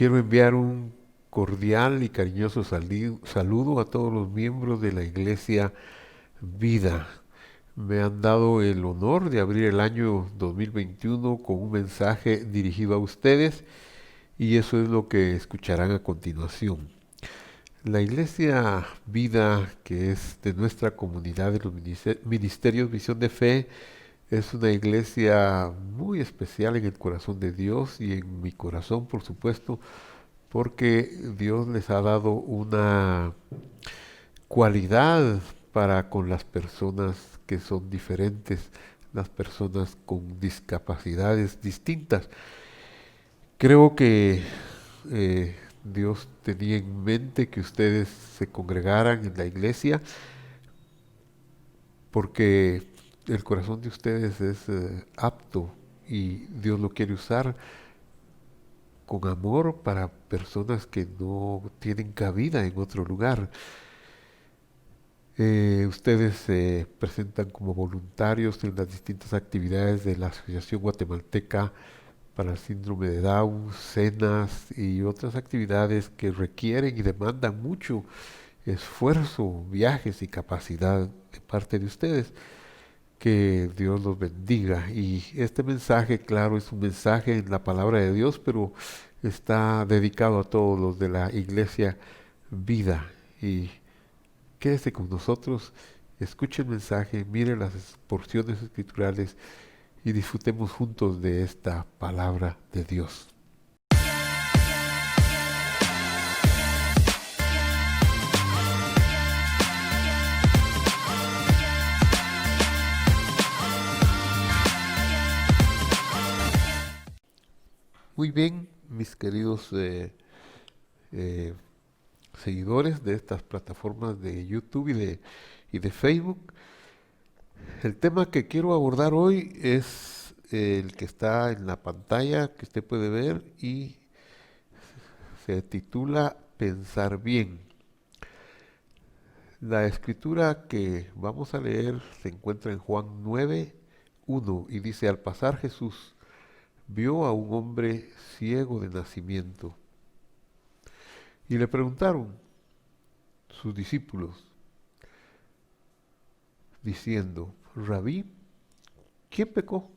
Quiero enviar un cordial y cariñoso saludo a todos los miembros de la Iglesia Vida. Me han dado el honor de abrir el año 2021 con un mensaje dirigido a ustedes y eso es lo que escucharán a continuación. La Iglesia Vida, que es de nuestra comunidad de los ministerios Visión de Fe, es una iglesia muy especial en el corazón de Dios y en mi corazón, por supuesto, porque Dios les ha dado una cualidad para con las personas que son diferentes, las personas con discapacidades distintas. Creo que Dios tenía en mente que ustedes se congregaran en la iglesia porque el corazón de ustedes es apto y Dios lo quiere usar con amor para personas que no tienen cabida en otro lugar. Ustedes se presentan como voluntarios en las distintas actividades de la Asociación Guatemalteca para el Síndrome de Down, cenas y otras actividades que requieren y demandan mucho esfuerzo, viajes y capacidad de parte de ustedes. Que Dios los bendiga. Y este mensaje, claro, es un mensaje en la palabra de Dios, pero está dedicado a todos los de la Iglesia Vida. Y quédese con nosotros, escuche el mensaje, mire las porciones escriturales y disfrutemos juntos de esta palabra de Dios. Muy bien, mis queridos eh, seguidores de estas plataformas de YouTube y de Facebook. El tema que quiero abordar hoy es el que está en la pantalla que usted puede ver y se titula Pensar bien. La escritura que vamos a leer se encuentra en Juan 9:1 y dice, al pasar Jesús vio a un hombre ciego de nacimiento y le preguntaron sus discípulos diciendo, Rabí, ¿quién pecó?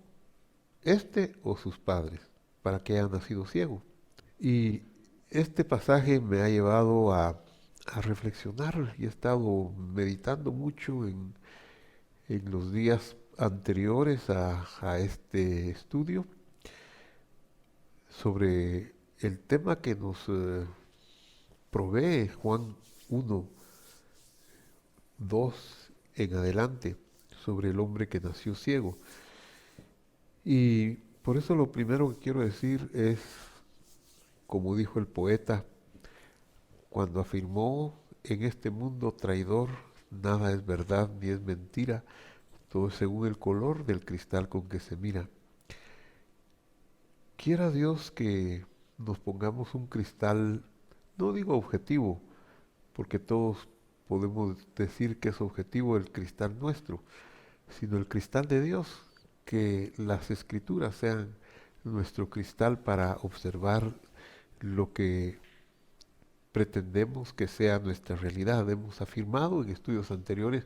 ¿Este o sus padres, para que haya nacido ciego? Y este pasaje me ha llevado a reflexionar y he estado meditando mucho en los días anteriores a este estudio sobre el tema que nos provee Juan 1, 2 en adelante, sobre el hombre que nació ciego. Y por eso lo primero que quiero decir es, como dijo el poeta, cuando afirmó, en este mundo traidor, nada es verdad ni es mentira, todo es según el color del cristal con que se mira. Quiera Dios que nos pongamos un cristal, no digo objetivo, porque todos podemos decir que es objetivo el cristal nuestro, sino el cristal de Dios, que las escrituras sean nuestro cristal para observar lo que pretendemos que sea nuestra realidad. Hemos afirmado en estudios anteriores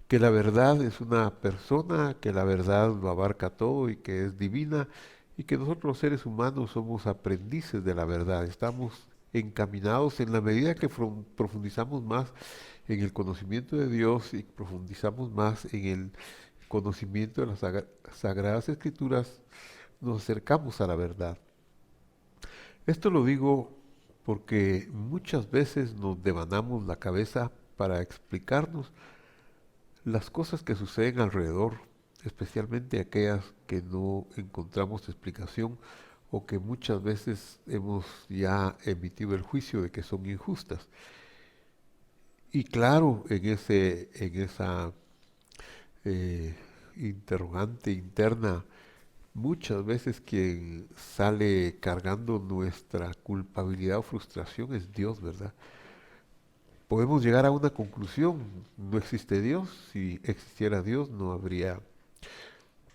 que la verdad es una persona, que la verdad lo abarca todo y que es divina y que nosotros los seres humanos somos aprendices de la verdad. Estamos encaminados en la medida que profundizamos más en el conocimiento de Dios y profundizamos más en el conocimiento de las sagradas escrituras, nos acercamos a la verdad. Esto lo digo porque muchas veces nos devanamos la cabeza para explicarnos las cosas que suceden alrededor, especialmente aquellas que no encontramos explicación o que muchas veces hemos ya emitido el juicio de que son injustas. Y claro, en esa interrogante interna, muchas veces quien sale cargando nuestra culpabilidad o frustración es Dios, ¿verdad? Podemos llegar a una conclusión, no existe Dios, si existiera Dios no habría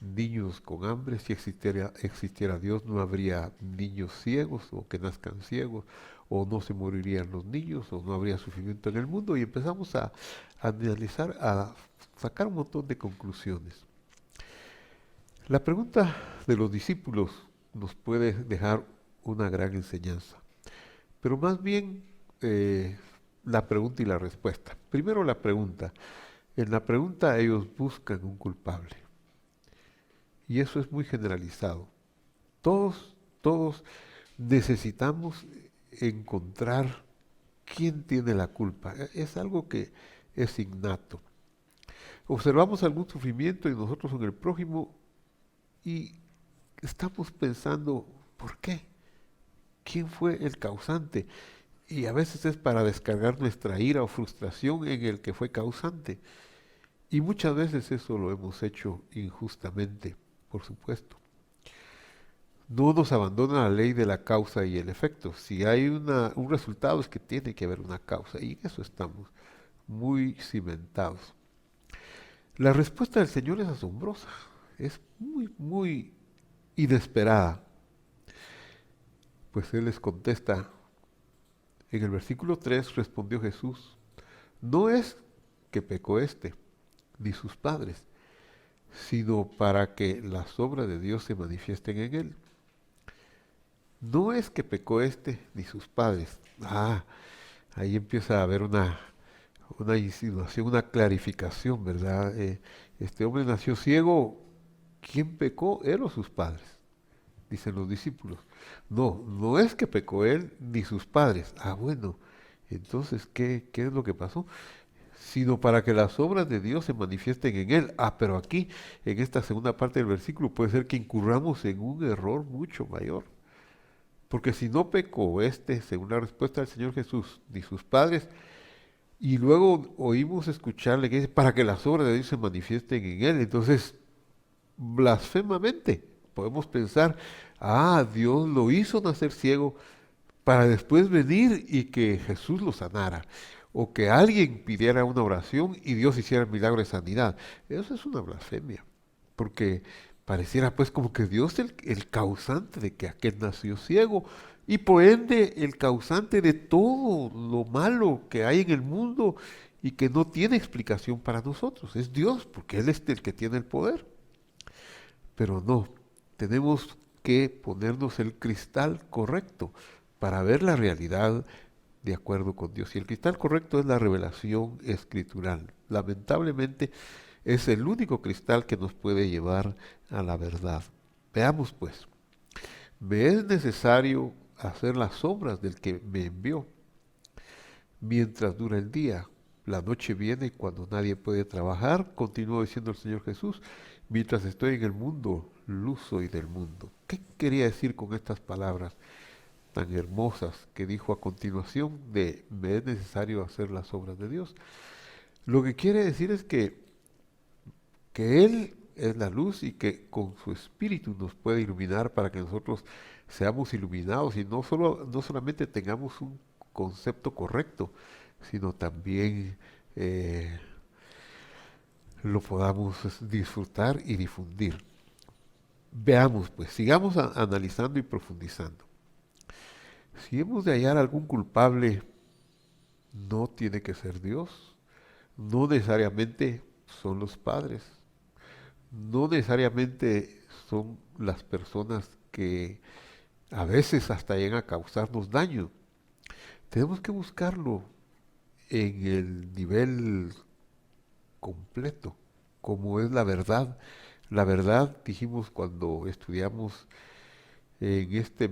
niños con hambre. Si existiera Dios, no habría niños ciegos o que nazcan ciegos, o no se morirían los niños, o no habría sufrimiento en el mundo. Y empezamos a analizar, a sacar un montón de conclusiones. La pregunta de los discípulos nos puede dejar una gran enseñanza, pero más bien la pregunta y la respuesta. Primero la pregunta. En la pregunta ellos buscan un culpable. Y eso es muy generalizado. Todos necesitamos encontrar quién tiene la culpa. Es algo que es innato. Observamos algún sufrimiento en nosotros o en el prójimo y estamos pensando, ¿por qué? ¿Quién fue el causante? Y a veces es para descargar nuestra ira o frustración en el que fue causante. Y muchas veces eso lo hemos hecho injustamente, por supuesto. No nos abandona la ley de la causa y el efecto. Si hay un resultado es que tiene que haber una causa y en eso estamos muy cimentados. La respuesta del Señor es asombrosa, es muy inesperada. Pues Él les contesta, en el versículo 3 respondió Jesús, no es que pecó ni sus padres, sino para que las obras de Dios se manifiesten en él. No es que pecó ni sus padres. Ahí empieza a haber una insinuación, una clarificación, ¿verdad? Este hombre nació ciego. ¿Quién pecó? Él o sus padres, dicen los discípulos. No es que pecó él ni sus padres. Bueno, entonces, ¿qué es lo que pasó? Sino para que las obras de Dios se manifiesten en él. Pero aquí, en esta segunda parte del versículo, puede ser que incurramos en un error mucho mayor. Porque si no pecó según la respuesta del Señor Jesús, ni sus padres, y luego oímos escucharle que dice, para que las obras de Dios se manifiesten en él, entonces, blasfemamente, podemos pensar, Dios lo hizo nacer ciego para después venir y que Jesús lo sanara, o que alguien pidiera una oración y Dios hiciera el milagro de sanidad. Eso es una blasfemia, porque pareciera pues como que Dios es el causante de que aquel nació ciego y por ende el causante de todo lo malo que hay en el mundo y que no tiene explicación para nosotros. Es Dios, porque Él es el que tiene el poder. Pero no, tenemos que ponernos el cristal correcto para ver la realidad de acuerdo con Dios. Y el cristal correcto es la revelación escritural. Lamentablemente es el único cristal que nos puede llevar a la verdad. Veamos pues, me es necesario hacer las obras del que me envió mientras dura el día. La noche viene cuando nadie puede trabajar, continuó diciendo el Señor Jesús, mientras estoy en el mundo, luz soy del mundo. ¿Qué quería decir con estas palabras tan hermosas que dijo a continuación de me es necesario hacer las obras de Dios? Lo que quiere decir es que Él es la luz y que con su espíritu nos puede iluminar para que nosotros seamos iluminados y no solamente tengamos un concepto correcto, sino también lo podamos disfrutar y difundir. Veamos pues, sigamos analizando y profundizando. Si hemos de hallar algún culpable, no tiene que ser Dios, no necesariamente son los padres, no necesariamente son las personas que a veces hasta llegan a causarnos daño. Tenemos que buscarlo en el nivel completo, como es la verdad. La verdad, dijimos cuando estudiamos en esta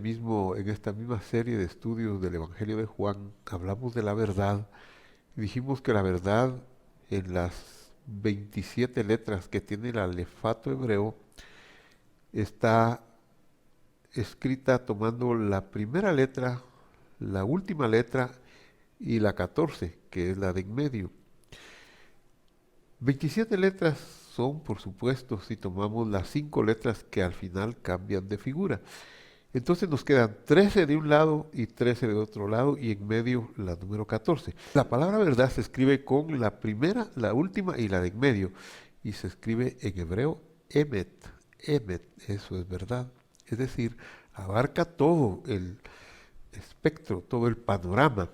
misma serie de estudios del Evangelio de Juan, hablamos de la verdad. Dijimos que la verdad en las 27 letras que tiene el alefato hebreo está escrita tomando la primera letra, la última letra y la 14, que es la de en medio. 27 letras son, por supuesto, si tomamos las 5 letras que al final cambian de figura. Entonces nos quedan 13 de un lado y 13 de otro lado y en medio la número 14. La palabra verdad se escribe con la primera, la última y la de en medio y se escribe en hebreo emet, emet, eso es verdad. Es decir, abarca todo el espectro, todo el panorama.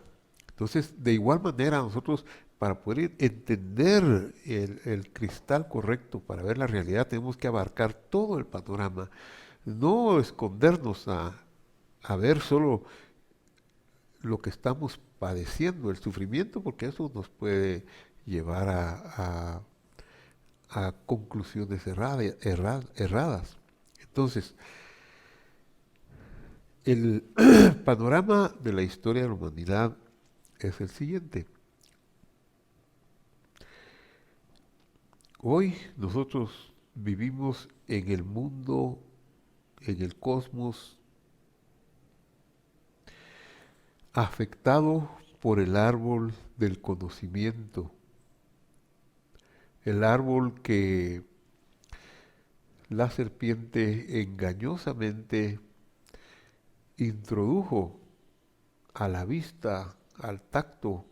Entonces, de igual manera, nosotros para poder entender el cristal correcto, para ver la realidad, tenemos que abarcar todo el panorama, no escondernos a ver solo lo que estamos padeciendo, el sufrimiento, porque eso nos puede llevar a conclusiones erradas. Entonces, el panorama de la historia de la humanidad es el siguiente. Hoy nosotros vivimos en el mundo, en el cosmos, afectado por el árbol del conocimiento, el árbol que la serpiente engañosamente introdujo a la vista, al tacto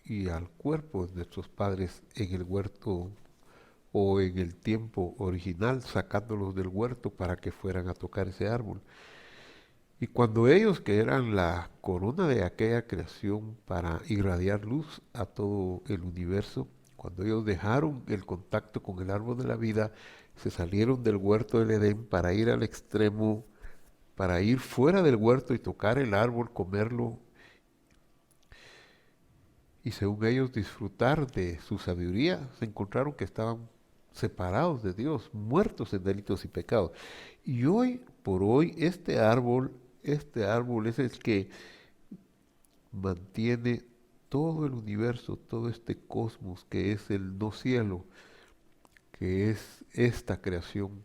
y al cuerpo de nuestros padres en el huerto o en el tiempo original, sacándolos del huerto para que fueran a tocar ese árbol. Y cuando ellos, que eran la corona de aquella creación para irradiar luz a todo el universo, cuando ellos dejaron el contacto con el árbol de la vida, se salieron del huerto del Edén para ir al extremo, para ir fuera del huerto y tocar el árbol, comerlo, y según ellos disfrutar de su sabiduría, se encontraron que estaban separados de Dios, muertos en delitos y pecados. Y hoy por hoy este árbol es el que mantiene todo el universo, todo este cosmos que es el no cielo, que es esta creación.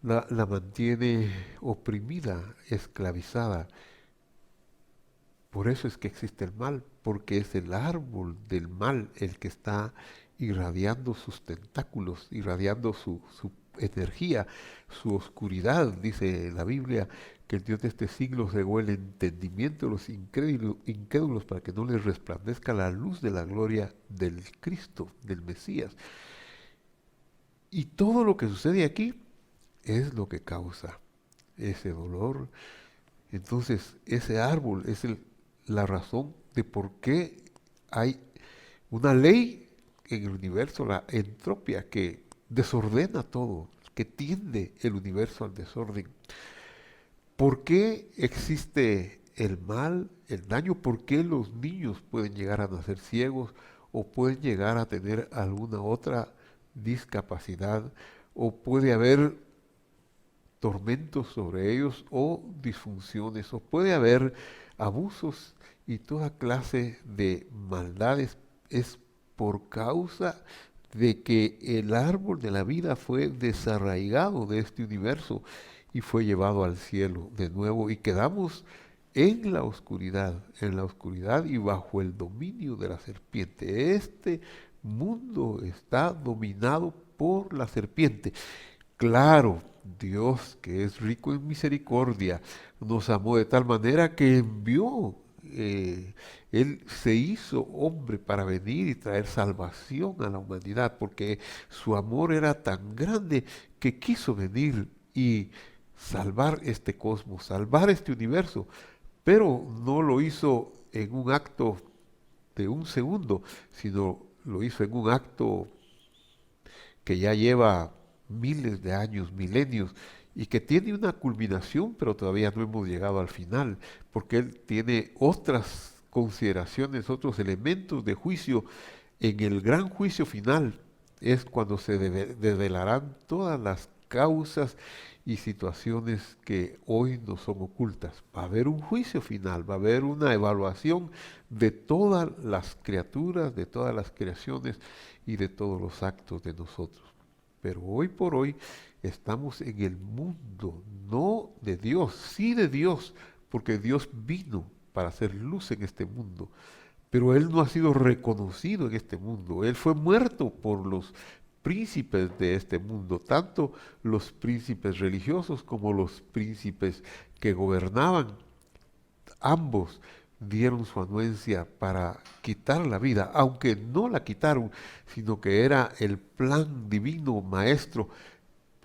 La mantiene oprimida, esclavizada. Por eso es que existe el mal, porque es el árbol del mal el que está irradiando sus tentáculos, irradiando su energía, su oscuridad. Dice la Biblia que el Dios de este siglo cegó el entendimiento de los incrédulos para que no les resplandezca la luz de la gloria del Cristo, del Mesías. Y todo lo que sucede aquí es lo que causa ese dolor. Entonces, ese árbol es la razón de por qué hay una ley en el universo, la entropía, que desordena todo, que tiende el universo al desorden. ¿Por qué existe el mal, el daño? ¿Por qué los niños pueden llegar a nacer ciegos o pueden llegar a tener alguna otra discapacidad o puede haber tormentos sobre ellos o disfunciones o puede haber abusos y toda clase de maldades? Es por causa de que el árbol de la vida fue desarraigado de este universo y fue llevado al cielo de nuevo y quedamos en la oscuridad y bajo el dominio de la serpiente. Este mundo está dominado por la serpiente. Claro, Dios, que es rico en misericordia, nos amó de tal manera que envió, Él se hizo hombre para venir y traer salvación a la humanidad, porque su amor era tan grande que quiso venir y salvar este cosmos, salvar este universo, pero no lo hizo en un acto de un segundo, sino lo hizo en un acto que ya lleva miles de años, milenios, y que tiene una culminación, pero todavía no hemos llegado al final, porque Él tiene otras consideraciones, otros elementos de juicio. En el gran juicio final es cuando se develarán todas las causas y situaciones que hoy nos son ocultas. Va a haber un juicio final, va a haber una evaluación de todas las criaturas, de todas las creaciones y de todos los actos de nosotros. Pero hoy por hoy estamos en el mundo, no de Dios, sí de Dios, porque Dios vino para hacer luz en este mundo, pero Él no ha sido reconocido en este mundo. Él fue muerto por los príncipes de este mundo, tanto los príncipes religiosos como los príncipes que gobernaban. Ambos dieron su anuencia para quitar la vida, aunque no la quitaron, sino que era el plan divino maestro,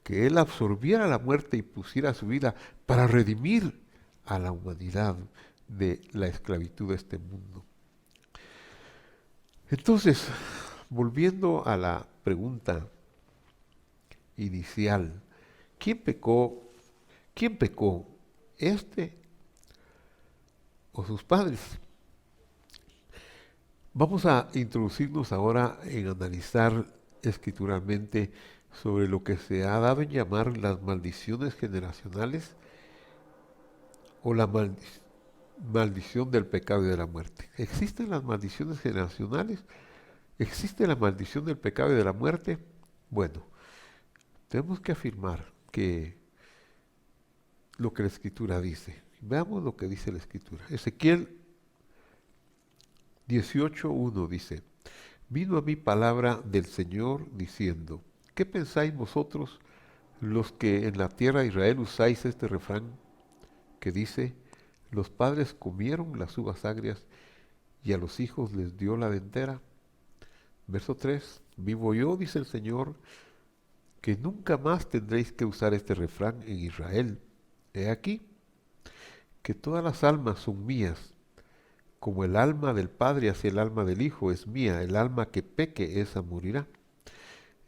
que Él absorbiera la muerte y pusiera su vida para redimir a la humanidad de la esclavitud de este mundo. Entonces, volviendo a la pregunta inicial, ¿quién pecó? ¿Quién pecó? ¿Este o sus padres? Vamos a introducirnos ahora en analizar escrituralmente sobre lo que se ha dado en llamar las maldiciones generacionales o la maldición del pecado y de la muerte. ¿Existen las maldiciones generacionales? ¿Existe la maldición del pecado y de la muerte? Bueno, tenemos que afirmar que lo que la Escritura dice. Veamos lo que dice la Escritura. Ezequiel 18:1 dice: Vino a mí palabra del Señor diciendo: ¿Qué pensáis vosotros, los que en la tierra de Israel usáis este refrán que dice: los padres comieron las uvas agrias y a los hijos les dio la dentera? Verso 3: Vivo yo, dice el Señor, que nunca más tendréis que usar este refrán en Israel. He aquí que todas las almas son mías, como el alma del Padre hacia el alma del Hijo es mía, el alma que peque, esa morirá.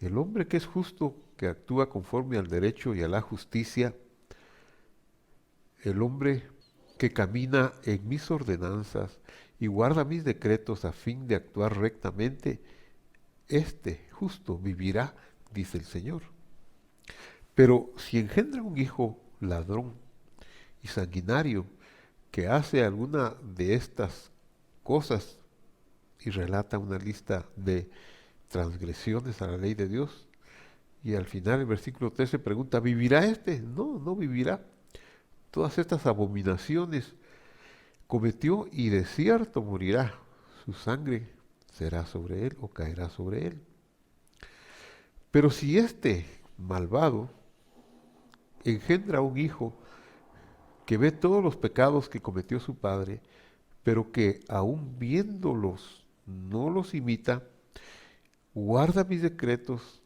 El hombre que es justo, que actúa conforme al derecho y a la justicia, el hombre que camina en mis ordenanzas y guarda mis decretos a fin de actuar rectamente, este justo vivirá, dice el Señor. Pero si engendra un hijo ladrón y sanguinario, que hace alguna de estas cosas, y relata una lista de transgresiones a la ley de Dios, y al final el versículo 13 pregunta: ¿vivirá este? No, no vivirá. Todas estas abominaciones cometió y de cierto morirá. Su sangre será sobre él o caerá sobre él. Pero si este malvado engendra un hijo que ve todos los pecados que cometió su padre, pero que aún viéndolos no los imita, guarda mis decretos,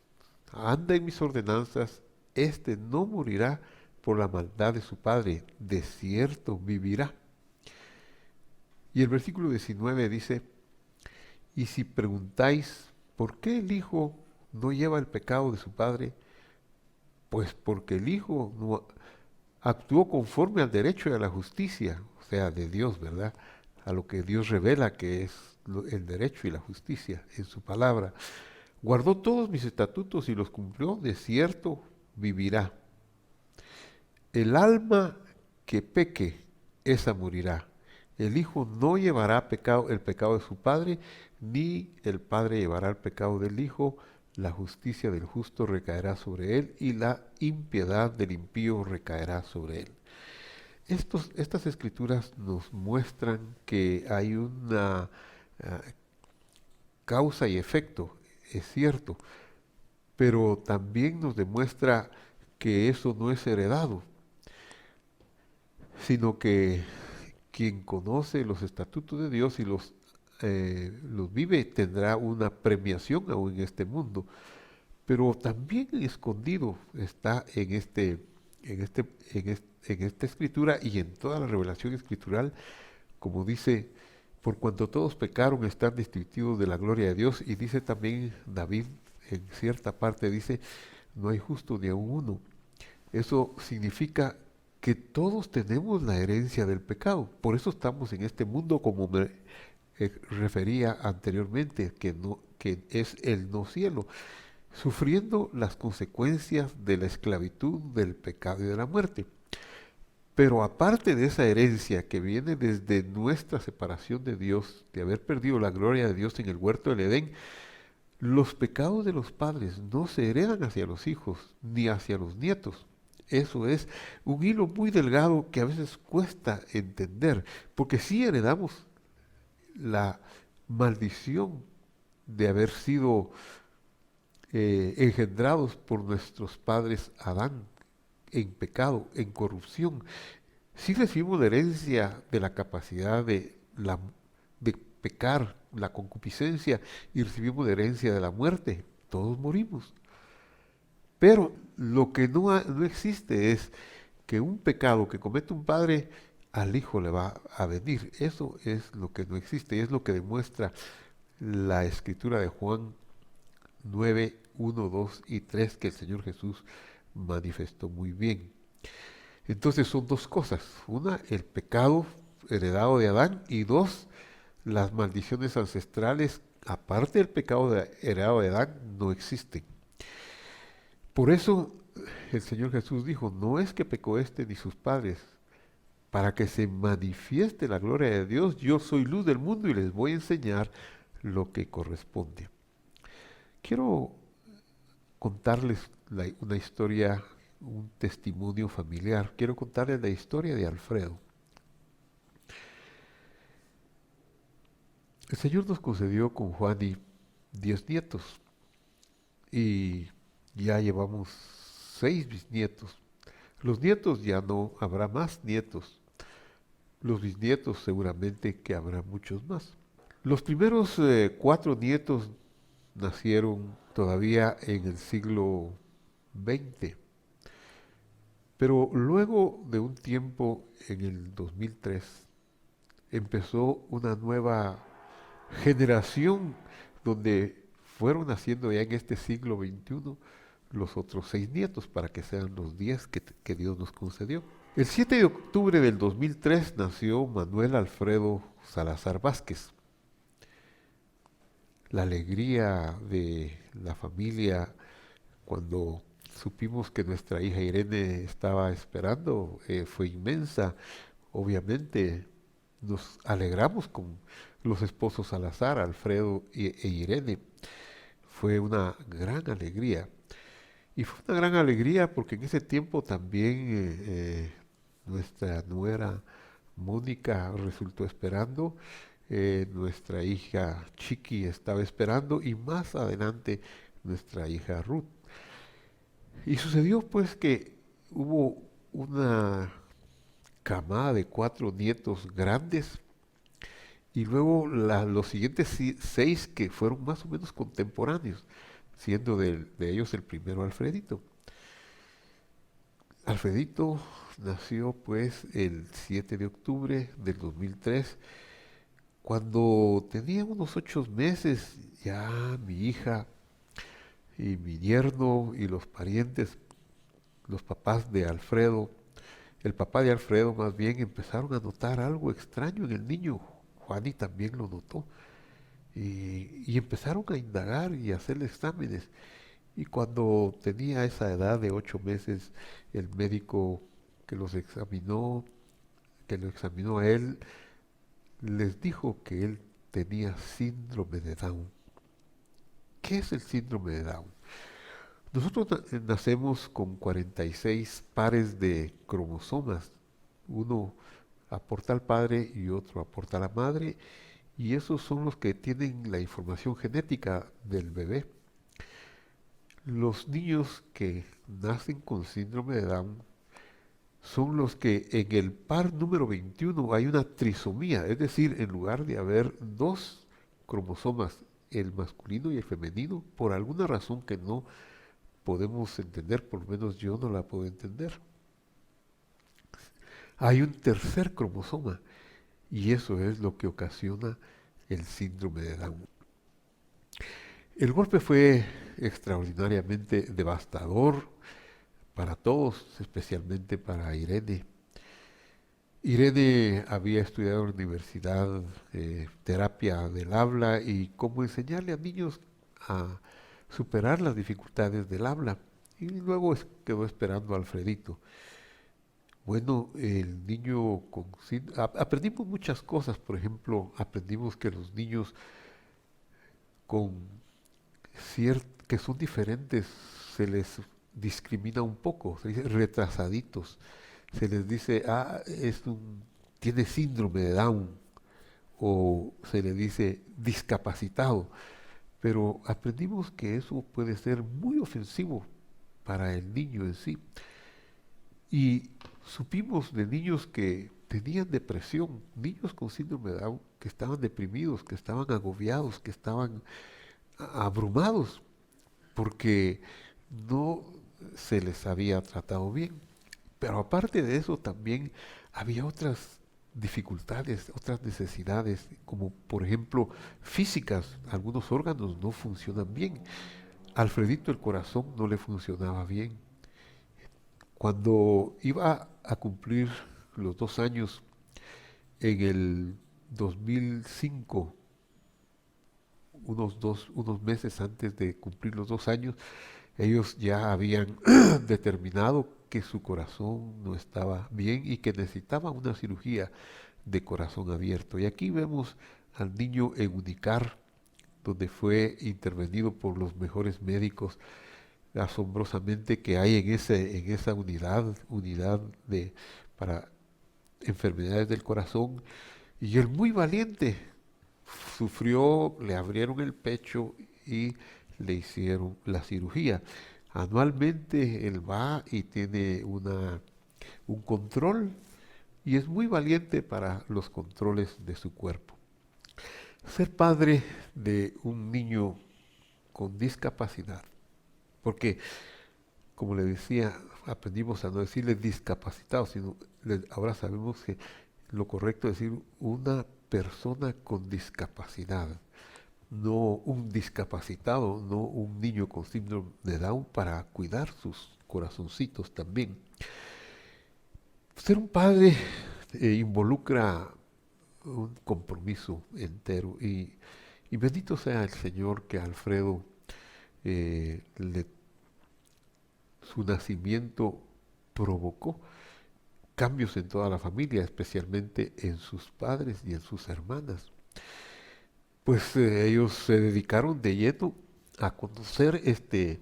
anda en mis ordenanzas, éste no morirá por la maldad de su padre, de cierto vivirá. Y el versículo 19 dice: y si preguntáis, ¿por qué el hijo no lleva el pecado de su padre? Pues porque el hijo no actuó conforme al derecho y a la justicia, o sea, de Dios, ¿verdad? A lo que Dios revela que es el derecho y la justicia en su palabra. Guardó todos mis estatutos y los cumplió, de cierto vivirá. El alma que peque, esa morirá. El hijo no llevará el pecado de su padre, ni el padre llevará el pecado del hijo. La justicia del justo recaerá sobre él y la impiedad del impío recaerá sobre él. Estas escrituras nos muestran que hay una causa y efecto, es cierto, pero también nos demuestra que eso no es heredado, sino que quien conoce los estatutos de Dios y los vive tendrá una premiación aún en este mundo. Pero también escondido está en esta escritura y en toda la revelación escritural, como dice: por cuanto todos pecaron, están destituidos de la gloria de Dios. Y dice también David, en cierta parte dice: no hay justo ni aun uno. Eso significa que todos tenemos la herencia del pecado. Por eso estamos en este mundo, como me refería anteriormente, que es el no cielo, sufriendo las consecuencias de la esclavitud, del pecado y de la muerte. Pero aparte de esa herencia que viene desde nuestra separación de Dios, de haber perdido la gloria de Dios en el huerto del Edén, los pecados de los padres no se heredan hacia los hijos ni hacia los nietos. Eso es un hilo muy delgado que a veces cuesta entender, porque sí heredamos la maldición de haber sido engendrados por nuestros padres Adán en pecado, en corrupción. Sí recibimos la herencia de la capacidad de la, de pecar, la concupiscencia, y recibimos la herencia de la muerte. Todos morimos. Pero lo que no existe es que un pecado que comete un padre al hijo le va a venir. Eso es lo que no existe y es lo que demuestra la escritura de Juan 9, 1, 2 y 3 que el Señor Jesús manifestó muy bien. Entonces son dos cosas. Una, el pecado heredado de Adán, y dos, las maldiciones ancestrales, aparte del pecado heredado de Adán, no existen. Por eso el Señor Jesús dijo, no es que pecó este ni sus padres, para que se manifieste la gloria de Dios, yo soy luz del mundo y les voy a enseñar lo que corresponde. Quiero contarles una historia, un testimonio familiar. Quiero contarles la historia de Alfredo. El Señor nos concedió con Juani 10 nietos y ya llevamos 6 bisnietos. Los nietos ya no habrá más nietos. Los bisnietos seguramente que habrá muchos más. Los primeros 4 nietos nacieron todavía en el siglo XX, pero luego de un tiempo, en el 2003, empezó una nueva generación donde fueron naciendo ya en este siglo XXI los otros 6 nietos para que sean los 10 que Dios nos concedió. El 7 de octubre del 2003 nació Manuel Alfredo Salazar Vázquez. La alegría de la familia cuando supimos que nuestra hija Irene estaba esperando fue inmensa. Obviamente nos alegramos con los esposos Salazar, Alfredo e Irene. Fue una gran alegría. Y fue una gran alegría porque en ese tiempo también nuestra nuera Mónica resultó esperando, nuestra hija Chiqui estaba esperando y más adelante nuestra hija Ruth. Y sucedió pues que hubo una camada de 4 nietos grandes y luego los siguientes 6 que fueron más o menos contemporáneos, siendo de ellos el primero Alfredito. Alfredito nació pues el 7 de octubre del 2003. Cuando tenía unos 8 meses, ya mi hija y mi yerno y los parientes, los papás de Alfredo, el papá de Alfredo más bien, empezaron a notar algo extraño en el niño. Juani también lo notó. Y empezaron a indagar y a hacerle exámenes. Y cuando tenía esa edad de 8 meses, el médico que los examinó, que lo examinó a él, les dijo que él tenía síndrome de Down. ¿Qué es el síndrome de Down? Nosotros nacemos con 46 pares de cromosomas. Uno aporta al padre y otro aporta a la madre, y esos son los que tienen la información genética del bebé. Los niños que nacen con síndrome de Down son los que en el par número 21 hay una trisomía, es decir, en lugar de haber 2 cromosomas, el masculino y el femenino, por alguna razón que no podemos entender, por lo menos yo no la puedo entender, hay un tercer cromosoma y eso es lo que ocasiona el síndrome de Down. El golpe fue extraordinariamente devastador para todos, especialmente para Irene. Irene había estudiado en la universidad terapia del habla y cómo enseñarle a niños a superar las dificultades del habla. Y luego quedó esperando a Alfredito. Bueno, el niño aprendimos muchas cosas. Por ejemplo, aprendimos que los niños con que son diferentes se les discrimina un poco, se dice retrasaditos, se les dice, tiene síndrome de Down, o se le dice discapacitado, pero aprendimos que eso puede ser muy ofensivo para el niño en sí. Y supimos de niños que tenían depresión, niños con síndrome de Down que estaban deprimidos, que estaban agobiados, que estaban abrumados, porque no se les había tratado bien. Pero aparte de eso también había otras dificultades, otras necesidades, como por ejemplo físicas. Algunos órganos no funcionan bien. Alfredito el corazón no le funcionaba bien. Cuando iba a cumplir los 2 años en el 2005, unos meses antes de cumplir los 2 años, ellos ya habían determinado que su corazón no estaba bien y que necesitaba una cirugía de corazón abierto. Y aquí vemos al niño en Unicar, donde fue intervenido por los mejores médicos, asombrosamente que hay en esa unidad para enfermedades del corazón. Y él muy valiente, sufrió, le abrieron el pecho y le hicieron la cirugía. Anualmente él va y tiene un control y es muy valiente para los controles de su cuerpo. Ser padre de un niño con discapacidad, porque como le decía, aprendimos a no decirle discapacitado, sino ahora sabemos que lo correcto es decir una persona con discapacidad, no un discapacitado, no un niño con síndrome de Down, para cuidar sus corazoncitos también. Ser un padre involucra un compromiso entero y bendito sea el Señor que a Alfredo su nacimiento provocó cambios en toda la familia, especialmente en sus padres y en sus hermanas. Pues ellos se dedicaron de lleno a conocer este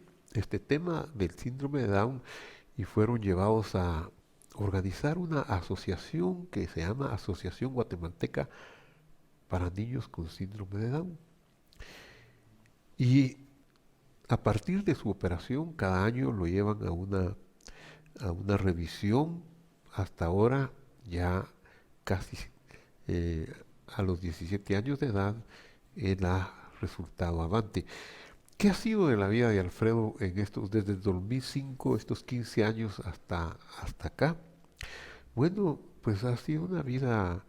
tema del síndrome de Down y fueron llevados a organizar una asociación que se llama Asociación Guatemalteca para Niños con Síndrome de Down. Y a partir de su operación, cada año lo llevan a una revisión. Hasta ahora, ya casi a los 17 años de edad, él ha resultado avante. ¿Qué ha sido de la vida de Alfredo desde el 2005, estos 15 años hasta acá? Bueno, pues ha sido una vida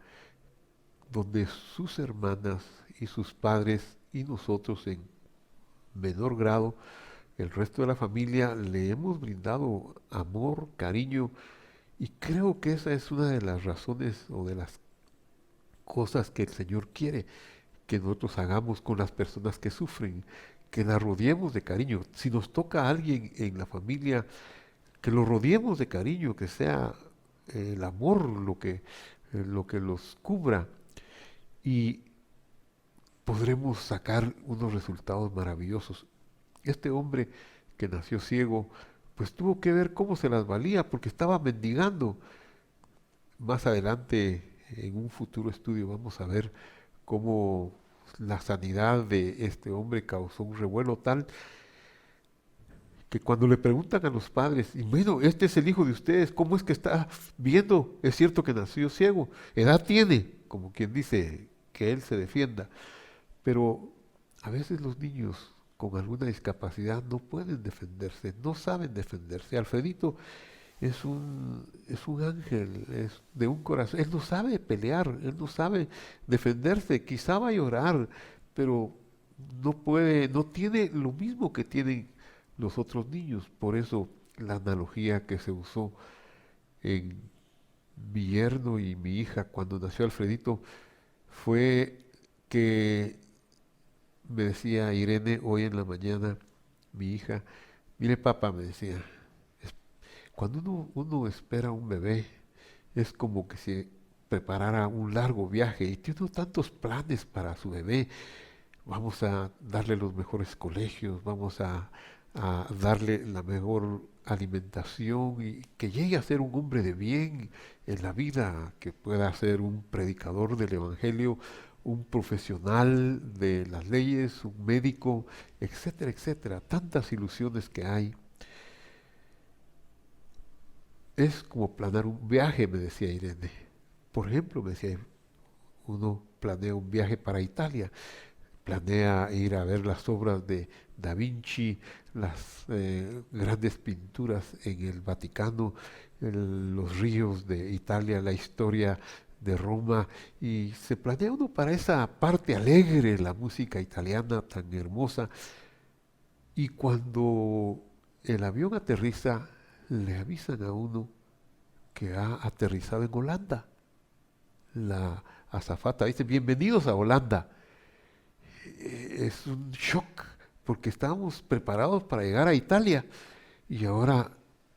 donde sus hermanas y sus padres y nosotros en menor grado, el resto de la familia, le hemos brindado amor, cariño, y creo que esa es una de las razones o de las cosas que el Señor quiere que nosotros hagamos con las personas que sufren, que las rodeemos de cariño. Si nos toca a alguien en la familia, que lo rodeemos de cariño, que sea el amor lo que los cubra, y podremos sacar unos resultados maravillosos. Este hombre que nació ciego, pues tuvo que ver cómo se las valía, porque estaba mendigando. Más adelante, en un futuro estudio, vamos a ver cómo la sanidad de este hombre causó un revuelo tal que cuando le preguntan a los padres, y bueno, este es el hijo de ustedes, ¿cómo es que está viendo? Es cierto que nació ciego, edad tiene, como quien dice, que él se defienda, pero a veces los niños con alguna discapacidad no pueden defenderse, no saben defenderse. Alfredito es un ángel, es de un corazón. Él no sabe pelear, él no sabe defenderse. Quizá va a llorar, pero no puede, no tiene lo mismo que tienen los otros niños. Por eso la analogía que se usó en mi yerno y mi hija cuando nació Alfredito fue que me decía Irene hoy en la mañana, mi hija, mire papá, me decía, cuando uno espera un bebé, es como que se preparara un largo viaje y tiene tantos planes para su bebé. Vamos a darle los mejores colegios, vamos a darle la mejor alimentación y que llegue a ser un hombre de bien en la vida, que pueda ser un predicador del Evangelio, un profesional de las leyes, un médico, etcétera, etcétera. Tantas ilusiones que hay. Es como planear un viaje, me decía Irene, Por ejemplo, me decía, uno planea un viaje para Italia, planea ir a ver las obras de Da Vinci, las grandes pinturas en el Vaticano, los ríos de Italia, la historia de Roma, y se planea uno para esa parte alegre, la música italiana tan hermosa, y cuando el avión aterriza, le avisan a uno que ha aterrizado en Holanda. La azafata dice, bienvenidos a Holanda. Es un shock, porque estábamos preparados para llegar a Italia y ahora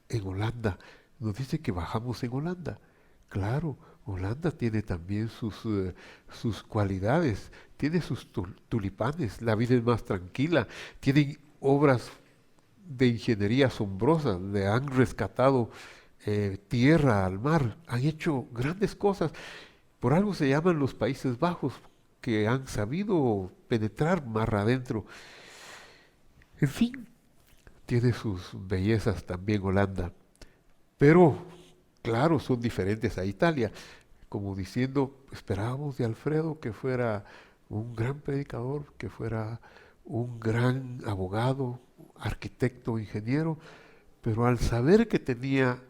en Holanda nos dice que bajamos en Holanda. Claro, Holanda tiene también sus cualidades, tiene sus tulipanes, la vida es más tranquila, tienen obras de ingeniería asombrosas, le han rescatado tierra al mar, han hecho grandes cosas. Por algo se llaman los Países Bajos, que han sabido penetrar mar adentro. En fin, tiene sus bellezas también Holanda, pero claro, son diferentes a Italia. Como diciendo, esperábamos de Alfredo que fuera un gran predicador, que fuera un gran abogado, arquitecto, ingeniero, pero al saber que tenía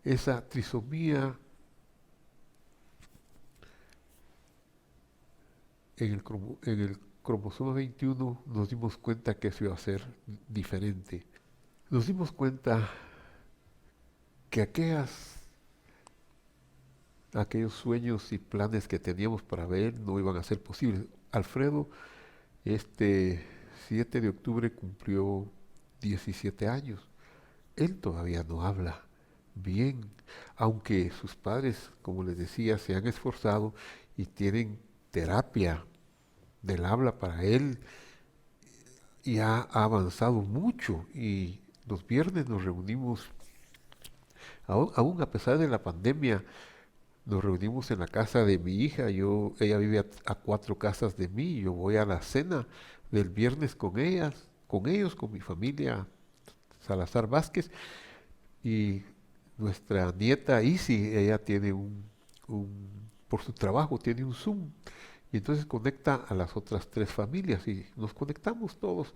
esa trisomía en el cromosoma 21, nos dimos cuenta que eso iba a ser diferente. Nos dimos cuenta que aquellos sueños y planes que teníamos para ver no iban a ser posibles. Alfredo, este 7 de octubre cumplió 17 años. Él todavía no habla bien, aunque sus padres, como les decía, se han esforzado y tienen terapia del habla para él y ha avanzado mucho. Y los viernes nos reunimos, aún a pesar de la pandemia, nos reunimos en la casa de mi hija. Ella vive a 4 casas de mí. Yo voy a la cena del viernes con ellos, con mi familia Salazar Vázquez. Y nuestra nieta Isi, ella tiene por su trabajo, tiene un Zoom. Y entonces conecta a las otras 3 familias y nos conectamos todos.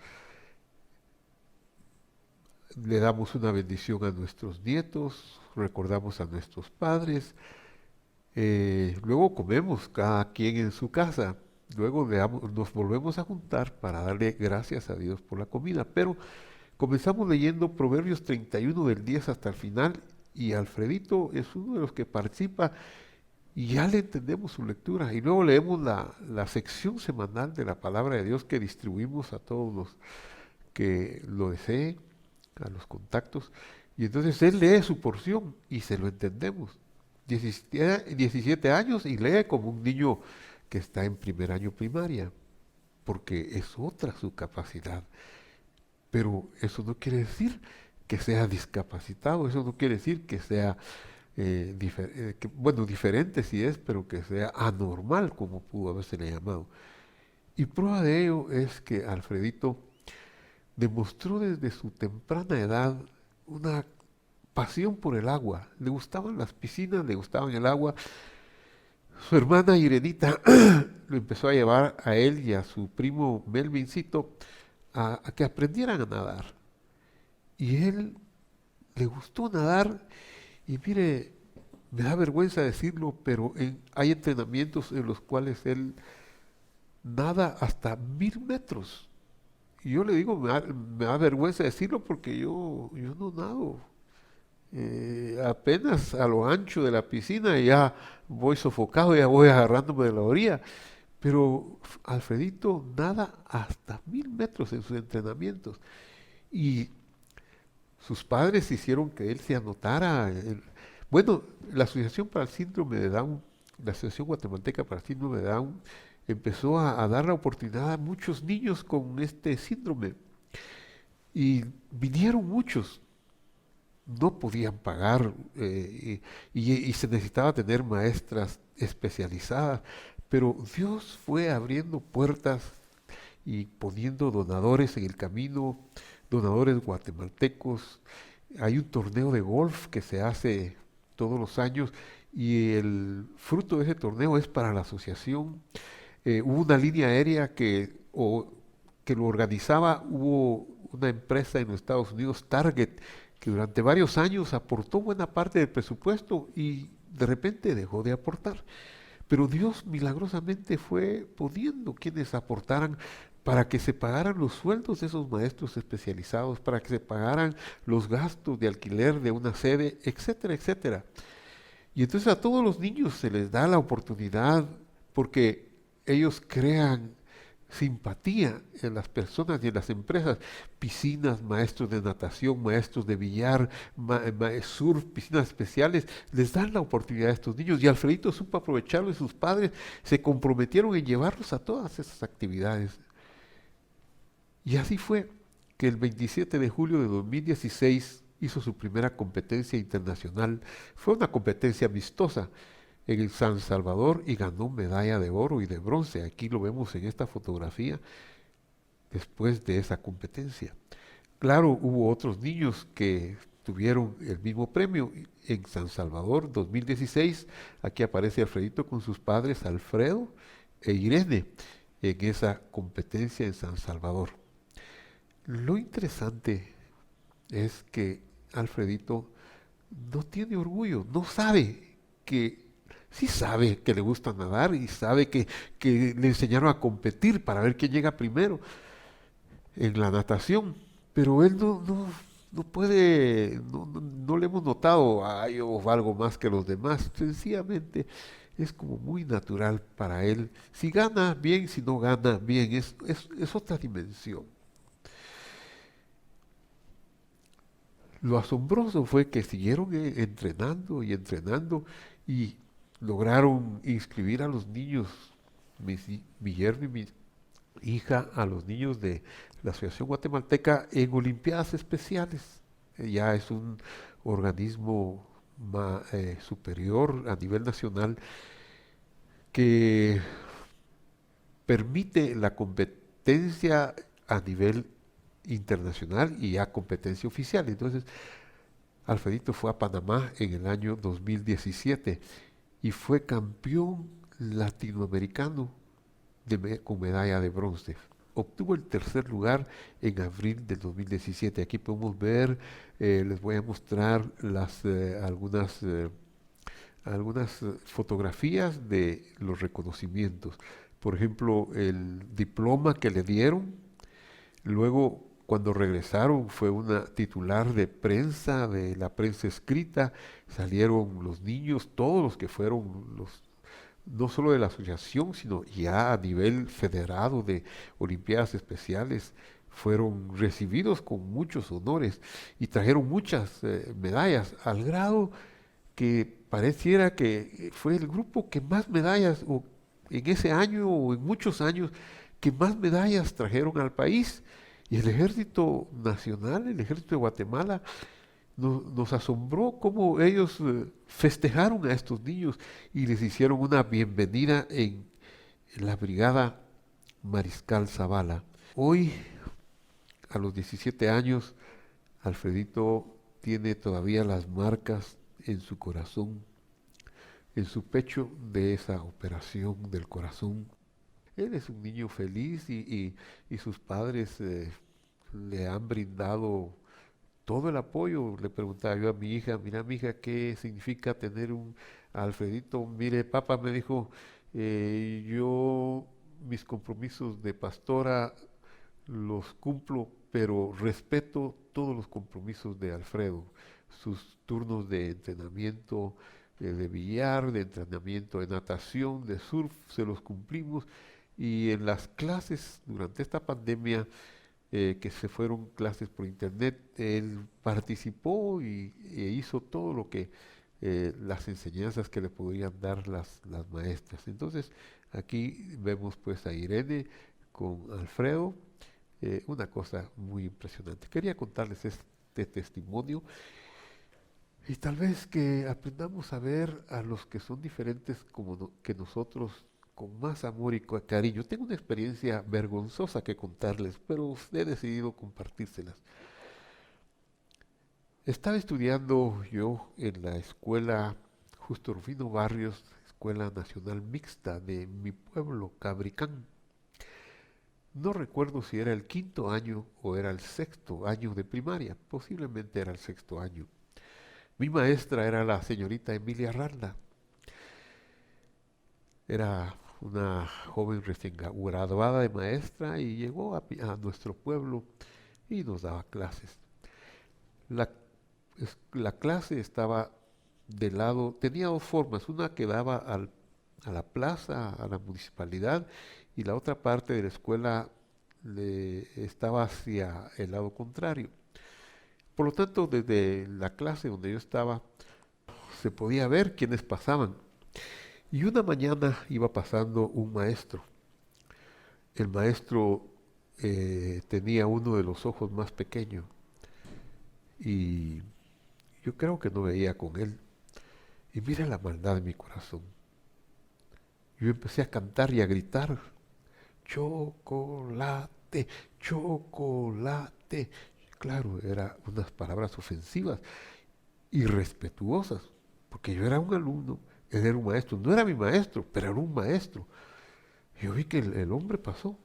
Le damos una bendición a nuestros nietos, recordamos a nuestros padres. Luego comemos cada quien en su casa. Luego nos volvemos a juntar para darle gracias a Dios por la comida. Pero comenzamos leyendo Proverbios 31 del 10 hasta el final y Alfredito es uno de los que participa y ya le entendemos su lectura. Y luego leemos la sección semanal de la palabra de Dios que distribuimos a todos los que lo deseen, a los contactos. Y entonces él lee su porción y se lo entendemos. 17 años y lee como un niño que está en primer año primaria, porque es otra su capacidad. Pero eso no quiere decir que sea discapacitado, eso no quiere decir que sea, bueno, diferente sí es, pero que sea anormal, como pudo habérsele llamado. Y prueba de ello es que Alfredito demostró desde su temprana edad una pasión por el agua. Le gustaban las piscinas, le gustaban el agua. Su hermana Irenita lo empezó a llevar a él y a su primo Melvincito a que aprendieran a nadar. Y él le gustó nadar y mire, me da vergüenza decirlo, pero hay entrenamientos en los cuales él nada hasta 1000 metros. Y yo le digo, me da vergüenza decirlo porque yo no nado. Apenas a lo ancho de la piscina ya voy sofocado, ya voy agarrándome de la orilla. Pero Alfredito nada hasta 1000 metros en sus entrenamientos. Y sus padres hicieron que él se anotara. Bueno, la Asociación para el Síndrome de Down, la Asociación Guatemalteca para el Síndrome de Down, empezó a dar la oportunidad a muchos niños con este síndrome. Y vinieron muchos. No podían pagar y se necesitaba tener maestras especializadas, pero Dios fue abriendo puertas y poniendo donadores en el camino, donadores guatemaltecos. Hay un torneo de golf que se hace todos los años y el fruto de ese torneo es para la asociación. Hubo una línea aérea que lo organizaba, hubo una empresa en los Estados Unidos, Target, que durante varios años aportó buena parte del presupuesto y de repente dejó de aportar. Pero Dios milagrosamente fue poniendo quienes aportaran para que se pagaran los sueldos de esos maestros especializados, para que se pagaran los gastos de alquiler de una sede, etcétera, etcétera. Y entonces a todos los niños se les da la oportunidad porque ellos crean simpatía en las personas y en las empresas. Piscinas, maestros de natación, maestros de billar, surf, piscinas especiales, les dan la oportunidad a estos niños. Y Alfredito supo aprovecharlo y sus padres se comprometieron en llevarlos a todas esas actividades. Y así fue que el 27 de julio de 2016 hizo su primera competencia internacional. Fue una competencia amistosa en el San Salvador y ganó medalla de oro y de bronce. Aquí lo vemos en esta fotografía después de esa competencia. Claro, hubo otros niños que tuvieron el mismo premio. En San Salvador 2016, aquí aparece Alfredito con sus padres Alfredo e Irene en esa competencia en San Salvador. Lo interesante es que Alfredito no tiene orgullo, no sabe que, sí sabe que le gusta nadar y sabe que le enseñaron a competir para ver quién llega primero en la natación, pero él no puede, no le hemos notado, ay, yo valgo más que los demás, sencillamente es como muy natural para él. Si gana, bien, si no gana, bien, es otra dimensión. Lo asombroso fue que siguieron entrenando y entrenando y lograron inscribir a los niños, mi yerno y mi hija, a los niños de la Asociación Guatemalteca en Olimpiadas Especiales. Ya es un organismo superior a nivel nacional que permite la competencia a nivel internacional y a competencia oficial. Entonces, Alfredito fue a Panamá en el año 2017 y fue campeón latinoamericano con medalla de bronce. Obtuvo el tercer lugar en abril del 2017. Aquí podemos ver, les voy a mostrar algunas fotografías de los reconocimientos. Por ejemplo, el diploma que le dieron. Luego, cuando regresaron, fue una titular de prensa, de la prensa escrita. Salieron los niños, todos los que fueron no solo de la asociación, sino ya a nivel federado de Olimpiadas Especiales, fueron recibidos con muchos honores y trajeron muchas medallas, al grado que pareciera que fue el grupo que más medallas, o en ese año o en muchos años, que más medallas trajeron al país. Y el Ejército Nacional, el Ejército de Guatemala, nos asombró cómo ellos festejaron a estos niños y les hicieron una bienvenida en la Brigada Mariscal Zavala. Hoy, a los 17 años, Alfredito tiene todavía las marcas en su corazón, en su pecho de esa operación del corazón. Él es un niño feliz y sus padres le han brindado todo el apoyo. Le preguntaba yo a mi hija, mira mi hija, ¿qué significa tener un Alfredito? Mire, papá me dijo, yo mis compromisos de pastora los cumplo, pero respeto todos los compromisos de Alfredo, sus turnos de entrenamiento de billar, de entrenamiento de natación, de surf, se los cumplimos. Y en las clases durante esta pandemia, que se fueron clases por internet, él participó e hizo todo lo que las enseñanzas que le podían dar las maestras. Entonces, aquí vemos pues a Irene con Alfredo, una cosa muy impresionante. Quería contarles este testimonio y tal vez que aprendamos a ver a los que son diferentes que nosotros con más amor y cariño. Tengo una experiencia vergonzosa que contarles, pero he decidido compartírselas. Estaba estudiando yo en la escuela Justo Rufino Barrios, Escuela Nacional Mixta de mi pueblo, Cabricán. No recuerdo si era el quinto año o era el sexto año de primaria, posiblemente era el sexto año. Mi maestra era la señorita Emilia Randa. Era una joven recién graduada de maestra y llegó a nuestro pueblo y nos daba clases. La, la clase estaba del lado, tenía dos formas, una que daba a la plaza, a la municipalidad, y la otra parte de la escuela estaba hacia el lado contrario. Por lo tanto, desde la clase donde yo estaba, se podía ver quiénes pasaban. Y una mañana iba pasando un maestro. El maestro tenía uno de los ojos más pequeños y yo creo que no veía con él. Y mira la maldad de mi corazón. Yo empecé a cantar y a gritar, chocolate, chocolate. Claro, eran unas palabras ofensivas, irrespetuosas, porque yo era un alumno, él era un maestro. No era mi maestro, pero era un maestro. Yo vi que el hombre pasó.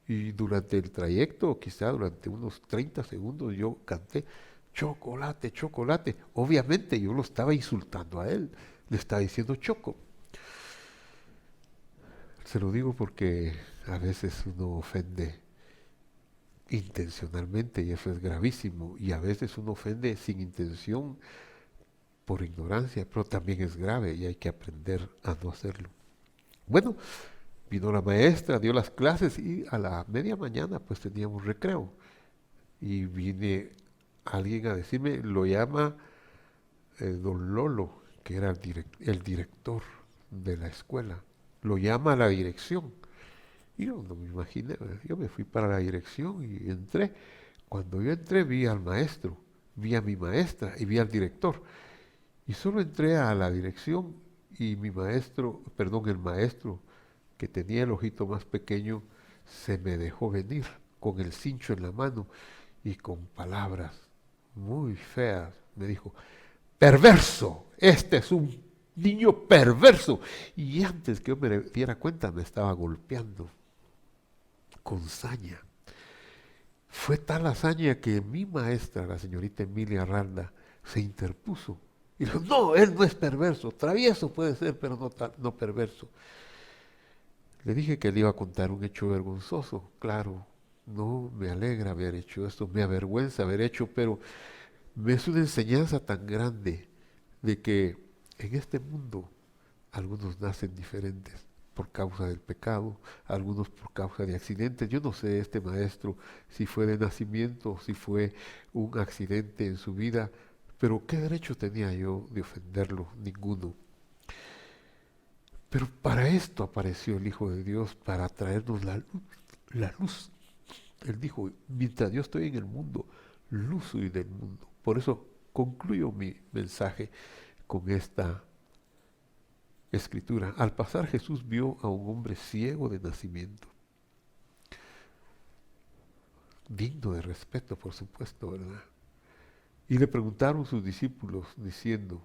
Y durante el trayecto, quizá durante unos 30 segundos, yo canté chocolate, chocolate. Obviamente yo lo estaba insultando a él, le estaba diciendo choco. Se lo digo porque a veces uno ofende intencionalmente y eso es gravísimo. Y a veces uno ofende sin intención por ignorancia, pero también es grave y hay que aprender a no hacerlo. Bueno, vino la maestra, dio las clases y a la media mañana pues teníamos recreo. Y viene alguien a decirme, lo llama don Lolo, que era el director de la escuela. Lo llama a la dirección. Y yo no me imaginé, yo me fui para la dirección y entré. Cuando yo entré vi al maestro, vi a mi maestra y vi al director. Y solo entré a la dirección y mi maestro, perdón, el maestro que tenía el ojito más pequeño, se me dejó venir con el cincho en la mano y con palabras muy feas me dijo, perverso, este es un niño perverso. Y antes que yo me diera cuenta me estaba golpeando con saña. Fue tal hazaña que mi maestra, la señorita Emilia Randa, se interpuso. Y dijo, no, él no es perverso, travieso puede ser, pero no perverso. Le dije que le iba a contar un hecho vergonzoso. Claro, no me alegra haber hecho esto, me avergüenza haber hecho, pero me es una enseñanza tan grande de que en este mundo algunos nacen diferentes por causa del pecado, algunos por causa de accidentes. Yo no sé este maestro si fue de nacimiento, si fue un accidente en su vida, pero ¿qué derecho tenía yo de ofenderlo? Ninguno. Pero para esto apareció el Hijo de Dios, para traernos la luz. La luz. Él dijo, mientras yo estoy en el mundo, luz soy del mundo. Por eso concluyo mi mensaje con esta escritura. Al pasar Jesús vio a un hombre ciego de nacimiento. Digno de respeto, por supuesto, ¿verdad? Y le preguntaron sus discípulos diciendo,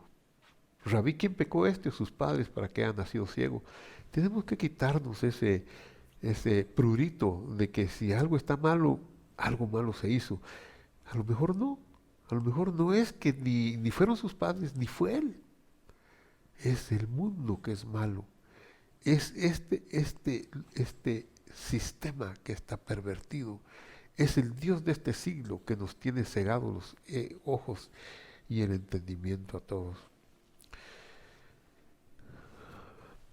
Rabí, ¿quién pecó este o sus padres para que haya nacido ciego? Tenemos que quitarnos ese prurito de que si algo está malo, algo malo se hizo. A lo mejor no. A lo mejor no es que ni fueron sus padres, ni fue él. Es el mundo que es malo. Es este sistema que está pervertido. Es el Dios de este siglo que nos tiene cegados los ojos y el entendimiento a todos.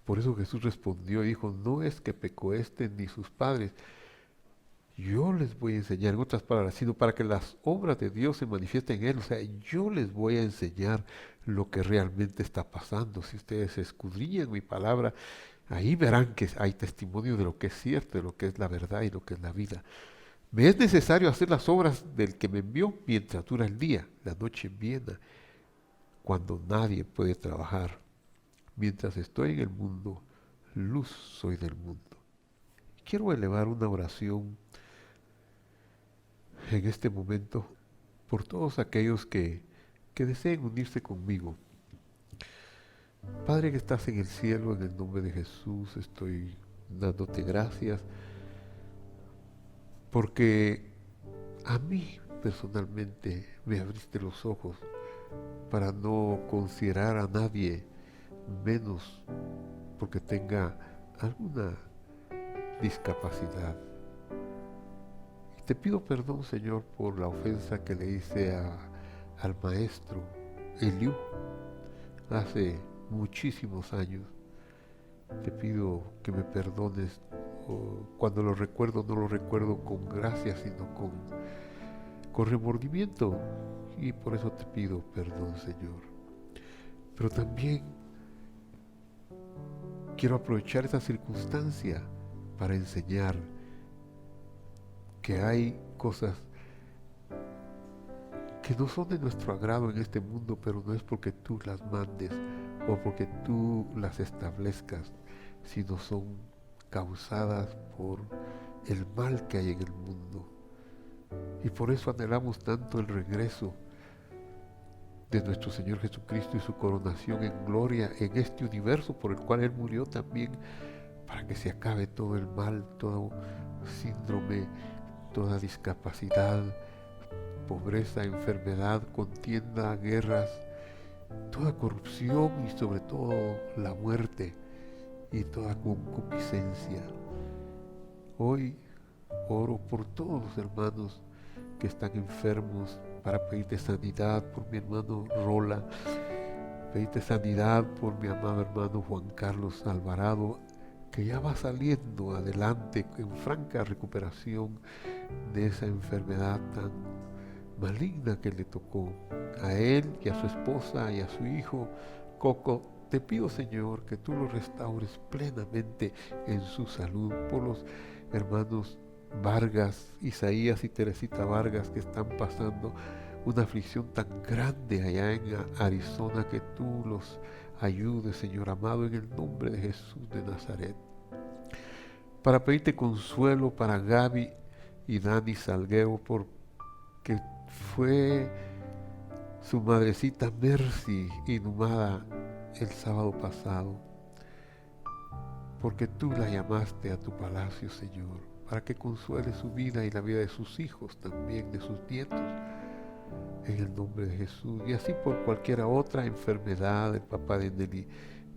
Por eso Jesús respondió y dijo, no es que pecó este ni sus padres. Yo les voy a enseñar, en otras palabras, sino para que las obras de Dios se manifiesten en él. O sea, yo les voy a enseñar lo que realmente está pasando. Si ustedes escudriñan mi palabra, ahí verán que hay testimonio de lo que es cierto, de lo que es la verdad y lo que es la vida. Me es necesario hacer las obras del que me envió mientras dura el día. La noche viene cuando nadie puede trabajar. Mientras estoy en el mundo, luz soy del mundo. Quiero elevar una oración en este momento por todos aquellos que deseen unirse conmigo. Padre que estás en el cielo, en el nombre de Jesús estoy dándote gracias porque a mí personalmente me abriste los ojos para no considerar a nadie menos porque tenga alguna discapacidad. Y te pido perdón, Señor, por la ofensa que le hice al maestro Eliú hace muchísimos años. Te pido que me perdones. Cuando lo recuerdo, no lo recuerdo con gracia, sino con remordimiento. Y por eso te pido perdón, Señor. Pero también quiero aprovechar esta circunstancia para enseñar que hay cosas que no son de nuestro agrado en este mundo, pero no es porque tú las mandes o porque tú las establezcas, sino son causadas por el mal que hay en el mundo. Y por eso anhelamos tanto el regreso de nuestro Señor Jesucristo y su coronación en gloria en este universo por el cual Él murió también, para que se acabe todo el mal, todo síndrome, toda discapacidad, pobreza, enfermedad, contienda, guerras, toda corrupción y sobre todo la muerte y toda concupiscencia. Hoy oro por todos los hermanos que están enfermos para pedirte sanidad por mi hermano Rola, pedirte sanidad por mi amado hermano Juan Carlos Alvarado, que ya va saliendo adelante en franca recuperación de esa enfermedad tan maligna que le tocó a él y a su esposa y a su hijo Coco. Te pido, Señor, que tú lo restaures plenamente en su salud, por los hermanos Vargas, Isaías y Teresita Vargas, que están pasando una aflicción tan grande allá en Arizona, que tú los ayudes, Señor amado, en el nombre de Jesús de Nazaret. Para pedirte consuelo para Gaby y Dani Salguero, porque fue su madrecita Mercy inhumada el sábado pasado, porque tú la llamaste a tu palacio, Señor, para que consuele su vida y la vida de sus hijos también, de sus nietos, en el nombre de Jesús. Y así por cualquier otra enfermedad, el papá de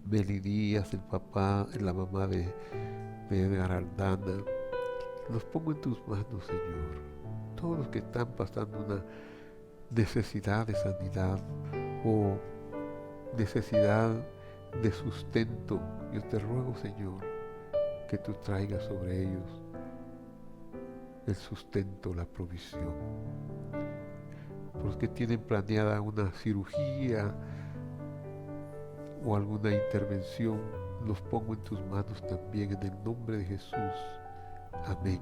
Meli Díaz, el papá, la mamá de Edgar Aldana, los pongo en tus manos, Señor. Todos los que están pasando una necesidad de sanidad o necesidad de sustento, yo te ruego, Señor, que tú traigas sobre ellos el sustento, la provisión. Por los que tienen planeada una cirugía o alguna intervención, los pongo en tus manos también en el nombre de Jesús. Amén.